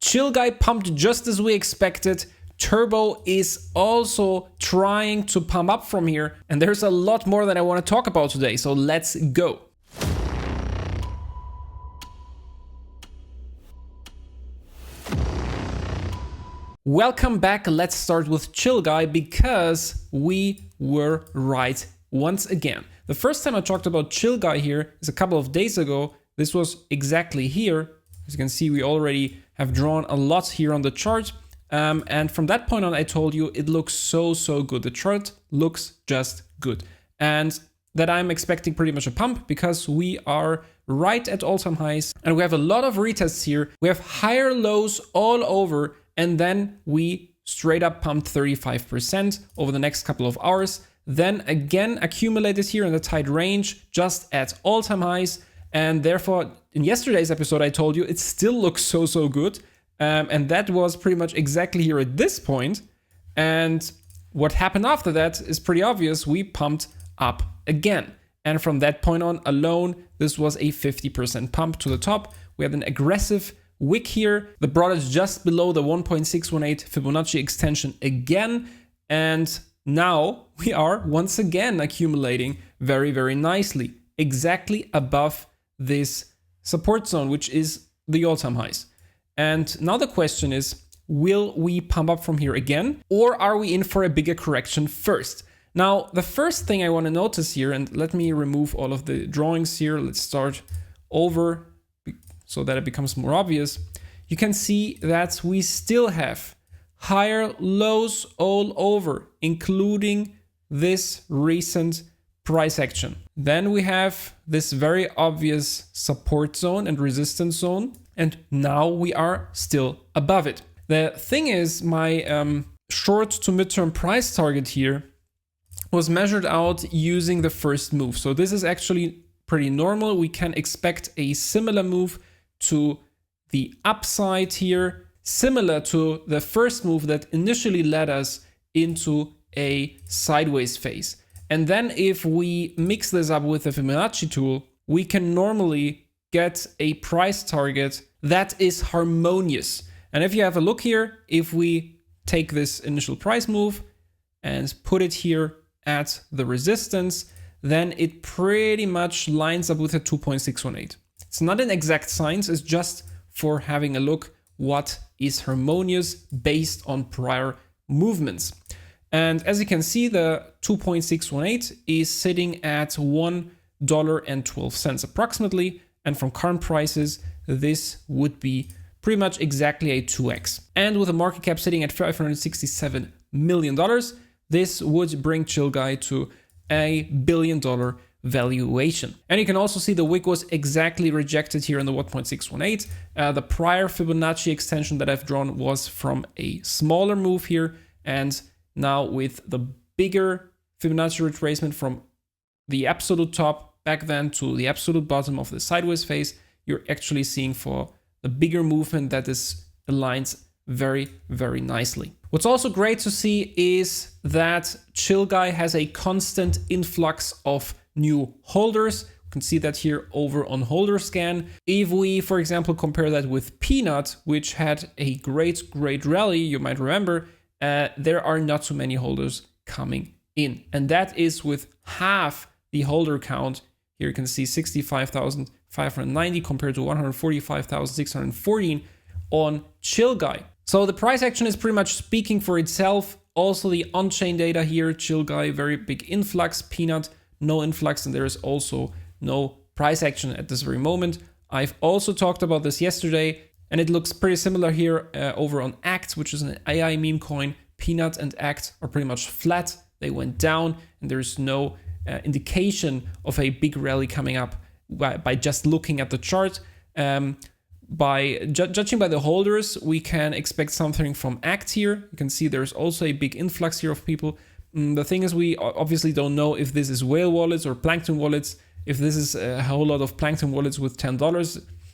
chillguy pumped just as we expected. Turbo is also trying to pump up from here, and there's a lot more that I want to talk about today, so let's go. Welcome back. Let's start with chillguy because we were right once again. The first time I talked about chillguy here is a couple of days ago. This was exactly here. As you can see, we already have drawn a lot here on the chart. And from that point on, I told you it looks so good. The chart looks just good. And that I'm expecting pretty much a pump because we are right at all-time highs. And we have a lot of retests here. We have higher lows all over. And then we straight up pumped 35% over the next couple of hours. Then again accumulated here in the tight range, just at all-time highs. And therefore, in yesterday's episode, I told you it still looks so good. And that was pretty much exactly here at this point. And what happened after that is pretty obvious. We pumped up again. And from that point on alone, this was a 50% pump to the top. We had an aggressive wick here that brought us just below the 1.618 Fibonacci extension again. And now we are once again accumulating very nicely, exactly above this support zone, which is the all-time highs. And now the question is, will we pump up from here again, or are we in for a bigger correction first? Now, the first thing I want to notice here, and let me remove all of the drawings here. Let's start over so that it becomes more obvious. You can see that we still have higher lows all over, including this recent price action. Then we have this very obvious support zone and resistance zone. And now we are still above it. The thing is, my short to midterm price target here was measured out using the first move. So this is actually pretty normal. We can expect a similar move to the upside here, similar to the first move that initially led us into a sideways phase. And then if we mix this up with the Fibonacci tool, we can normally get a price target that is harmonious. And if you have a look here, if we take this initial price move and put it here at the resistance, then it pretty much lines up with a 2.618. It's not an exact science, it's just for having a look what is harmonious based on prior movements. And as you can see, the 2.618 is sitting at $1.12 approximately. And from current prices, this would be pretty much exactly a 2x. And with a market cap sitting at $567 million, this would bring chillguy to $1 billion valuation. And you can also see the wick was exactly rejected here in the 1.618. The prior Fibonacci extension that I've drawn was from a smaller move here. And now with the bigger Fibonacci retracement from the absolute top back then to the absolute bottom of the sideways phase, you're actually seeing for the bigger movement that this aligns very nicely. What's also great to see is that chillguy has a constant influx of new holders. You can see that here over on holder scan. If we, for example, compare that with Peanut, which had a great rally, you might remember, there are not too many holders coming in. And that is with half the holder count. Here you can see 65,590 compared to 145,614 on chillguy. So the price action is pretty much speaking for itself. Also the on-chain data here, chillguy, very big influx, Peanut, no influx, and there is also no price action at this very moment. I've also talked about this yesterday, and it looks pretty similar here over on ACT, which is an AI meme coin. Peanut and ACT are pretty much flat. They went down, and there's no indication of a big rally coming up by just looking at the chart. By judging by the holders, we can expect something from ACT here. You can see there's also a big influx here of people. The thing is, we obviously don't know if this is whale wallets or plankton wallets. If this is a whole lot of plankton wallets with $10,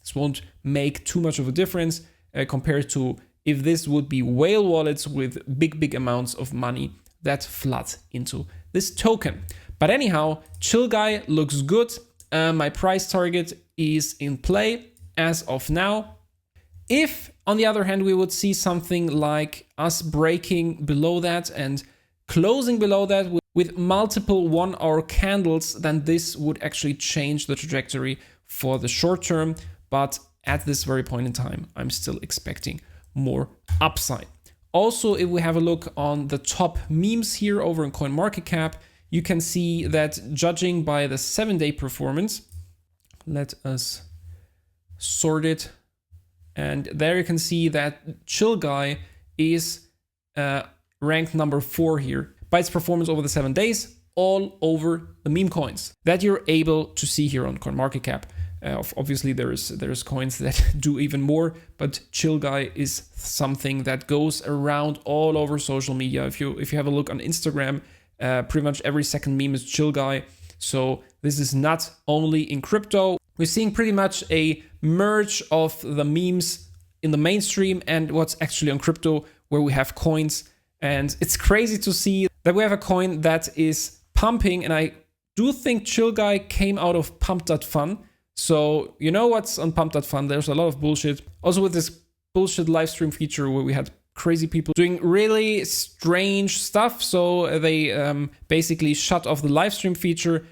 this won't make too much of a difference compared to if this would be whale wallets with big amounts of money that flood into this token. But anyhow, chillguy looks good. My price target is in play as of now. If On the other hand, we would see something like us breaking below that and closing below that with multiple 1 hour candles, then this would actually change the trajectory for the short term. But at this very point in time, I'm still expecting more upside. Also, if we have a look on the top memes here over in CoinMarketCap, you can see that judging by the 7-day performance, let us sort it. And there you can see that chillguy is ranked number 4 here by its performance over the 7 days, all over the meme coins that you're able to see here on CoinMarketCap. Obviously, there's coins that do even more, but chillguy is something that goes around all over social media. If you have a look on Instagram, pretty much every second meme is chillguy. So this is not only in crypto. We're seeing pretty much a merge of the memes in the mainstream and what's actually on crypto, where we have coins. And it's crazy to see that we have a coin that is pumping. And I do think chillguy came out of pump.fun. So you know what's on pump.fun? There's a lot of bullshit. Also with this bullshit live stream feature where we had crazy people doing really strange stuff. So they basically shut off the live stream feature.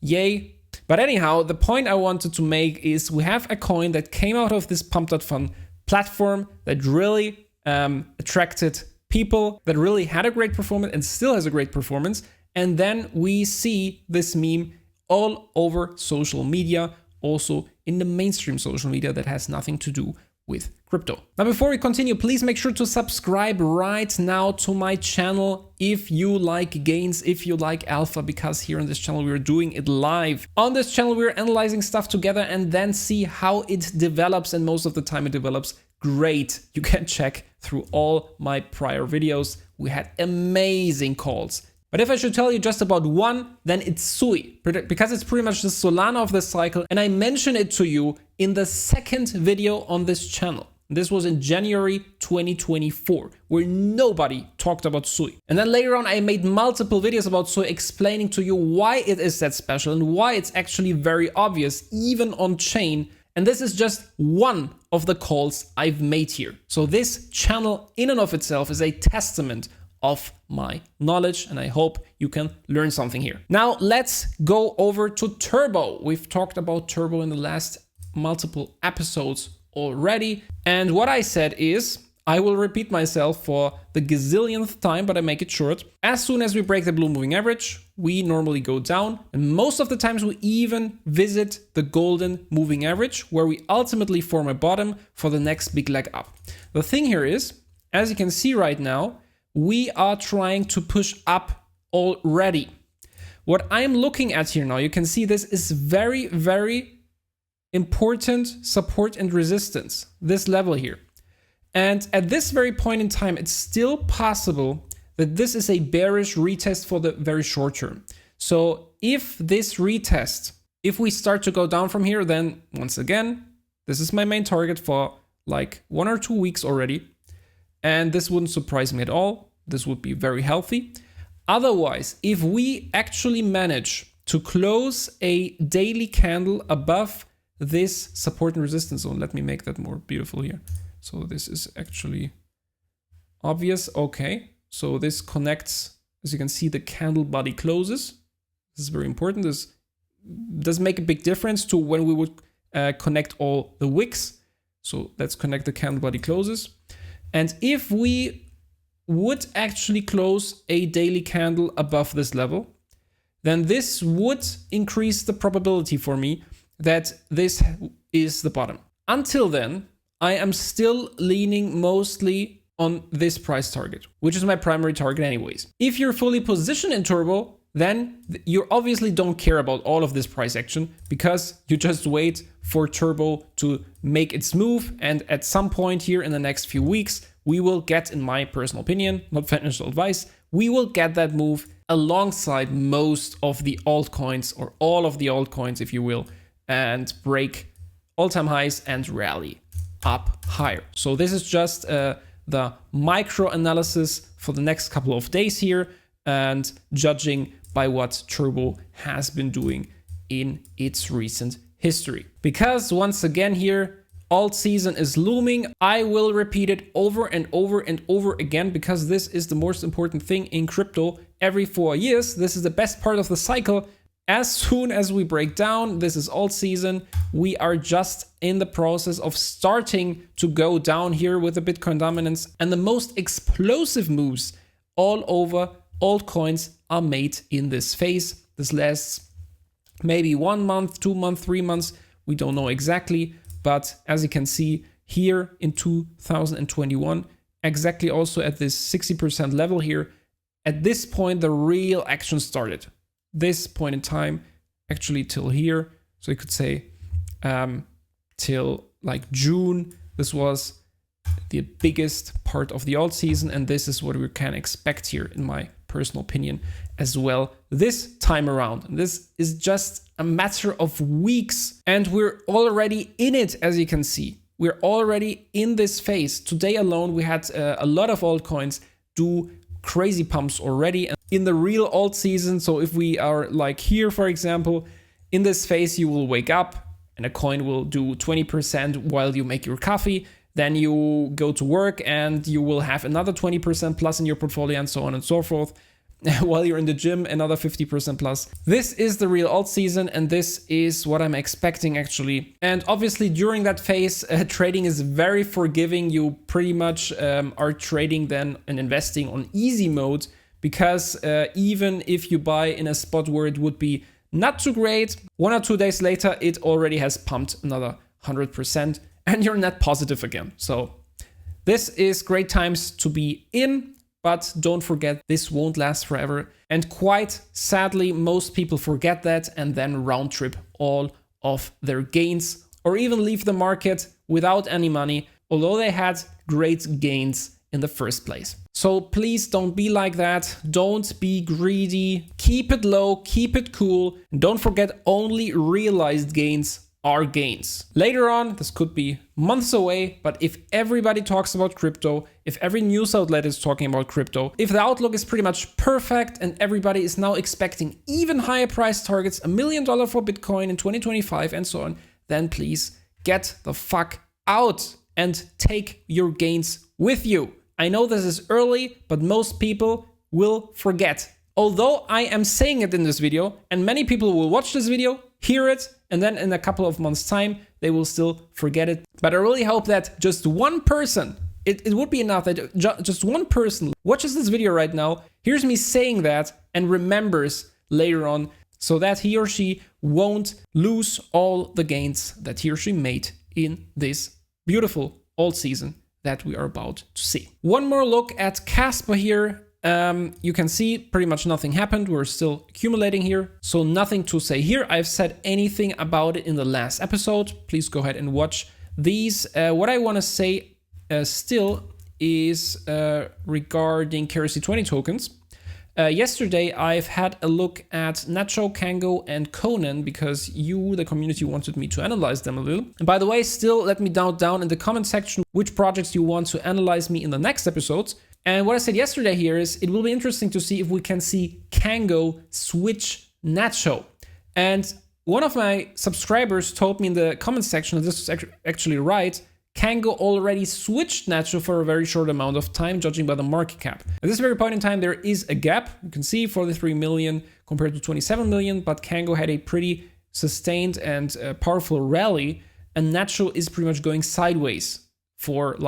Yay. But anyhow, the point I wanted to make is we have a coin that came out of this pump.fun platform that really attracted people, that really had a great performance and still has a great performance. And then we see this meme all over social media, also in the mainstream social media that has nothing to do with crypto. Now, before we continue, please make sure to subscribe right now to my channel if you like gains, if you like alpha, because here on this channel, we're doing it live. On this channel, we're analyzing stuff together and then see how it develops. And most of the time it develops great. You can check through all my prior videos. We had amazing calls. But if I should tell you just about one, then it's Sui, because it's pretty much the Solana of this cycle. And I mentioned it to you in the second video on this channel. This was in January 2024, where nobody talked about Sui. And then later on, I made multiple videos about Sui explaining to you why it is that special and why it's actually very obvious, even on chain. And this is just one of the calls I've made here. So this channel in and of itself is a testament of my knowledge, and I hope you can learn something here. Now let's go over to Turbo. We've talked about Turbo in the last multiple episodes already, and what I said is, I will repeat myself for the gazillionth time, but I make it short. As soon as we break the blue moving average, we normally go down, and most of the times we even visit the golden moving average, where we ultimately form a bottom for the next big leg up. The thing here is, as you can see right now, we are trying to push up already. What I'm looking at here now, you can see this is very, very important support and resistance, this level here. And at this very point in time, it's still possible that this is a bearish retest for the very short term. So if this retest, if we start to go down from here, then once again, this is my main target for like 1 or 2 weeks already. And this wouldn't surprise me at all. This would be very healthy. Otherwise, if we actually manage to close a daily candle above this support and resistance zone, let me make that more beautiful here. So this is actually obvious. Okay, so this connects, as you can see, the candle body closes. This is very important. This does make a big difference to when we would connect all the wicks. So let's connect the candle body closes. And if we would actually close a daily candle above this level, then this would increase the probability for me that this is the bottom. Until then, I am still leaning mostly on this price target, which is my primary target anyways. If you're fully positioned in Turbo, then you obviously don't care about all of this price action because you just wait for Turbo to make its move. And at some point here in the next few weeks, we will get, in my personal opinion, not financial advice, we will get that move alongside most of the altcoins, or all of the altcoins, if you will, and break all-time highs and rally up higher. So this is just the micro analysis for the next couple of days here, and judging by what Turbo has been doing in its recent history. Because once again here, alt season is looming. I will repeat it over and over and over again because this is the most important thing in crypto. Every 4 years, this is the best part of the cycle. As soon as we break down, this is alt season, we are just in the process of starting to go down here with the Bitcoin dominance, and the most explosive moves all over altcoins are made in this phase. This lasts maybe 1 month, 2 months, 3 months. We don't know exactly, but as you can see here in 2021, exactly also at this 60% level here, at this point, the real action started. This point in time, actually till here. So you could say till like June, this was the biggest part of the alt season. And this is what we can expect here, in my personal opinion, as well this time around. And this is just a matter of weeks. And we're already in it, as you can see. We're already in this phase. Today alone, we had a lot of altcoins do crazy pumps already in the real alt season. So if we are like here, for example, in this phase, you will wake up and a coin will do 20% while you make your coffee. Then you go to work and you will have another 20% plus in your portfolio, and so on and so forth. While you're in the gym, another 50% plus. This is the real alt season, and this is what I'm expecting actually. And obviously during that phase, trading is very forgiving. You pretty much are trading then and investing on easy mode, because even if you buy in a spot where it would be not too great, 1 or 2 days later, it already has pumped another 100% and you're net positive again. So this is great times to be in. But don't forget, this won't last forever. And quite sadly, most people forget that and then round trip all of their gains, or even leave the market without any money, although they had great gains in the first place. So please don't be like that. Don't be greedy. Keep it low, keep it cool. And don't forget, only realized gains are gains. Later on, this could be months away, but if everybody talks about crypto, if every news outlet is talking about crypto, if the outlook is pretty much perfect and everybody is now expecting even higher price targets, $1 million for Bitcoin in 2025 and so on, then please get the fuck out and take your gains with you. I know this is early, but most people will forget. Although I am saying it in this video, and many people will watch this video, hear it, and then in a couple of months' time, they will still forget it. But I really hope that just one person, it would be enough that just one person watches this video right now, hears me saying that, and remembers later on, so that he or she won't lose all the gains that he or she made in this beautiful alt season that we are about to see. One more look at Kaspa here. You can see pretty much nothing happened. We're still accumulating here. So nothing to say here. I've said anything about it in the last episode. Please go ahead and watch these. What I want to say still is regarding KRC20 tokens. Yesterday, I've had a look at Nacho, Kango, and Conan because you, the community, wanted me to analyze them a little. And by the way, still let me down in the comment section which projects you want to analyze me in the next episodes. And what I said yesterday here is it will be interesting to see if we can see Kango switch Nacho. And one of my subscribers told me in the comment section that this was actually right. Kango already switched Nacho for a very short amount of time, judging by the market cap. At this very point in time, there is a gap. You can see 43 million compared to 27 million, but Kango had a pretty sustained and powerful rally, and Nacho is pretty much going sideways for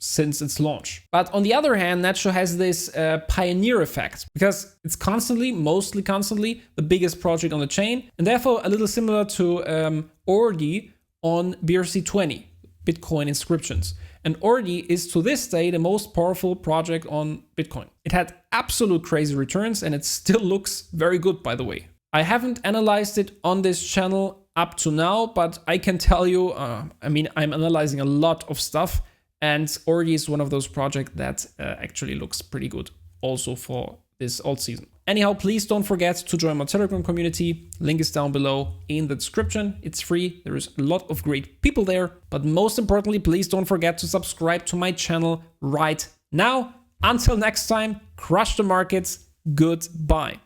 since its launch. But on the other hand, Nacho has this pioneer effect because it's mostly constantly, the biggest project on the chain, and therefore a little similar to Ordi on BRC20, Bitcoin inscriptions. And Ordi is to this day the most powerful project on Bitcoin. It had absolute crazy returns and it still looks very good, by the way. I haven't analyzed it on this channel up to now, but I can tell you, I'm analyzing a lot of stuff. And Ordi is one of those projects that actually looks pretty good also for this alt season. Anyhow, please don't forget to join my Telegram community. Link is down below in the description. It's free. There is a lot of great people there. But most importantly, please don't forget to subscribe to my channel right now. Until next time, crush the markets. Goodbye.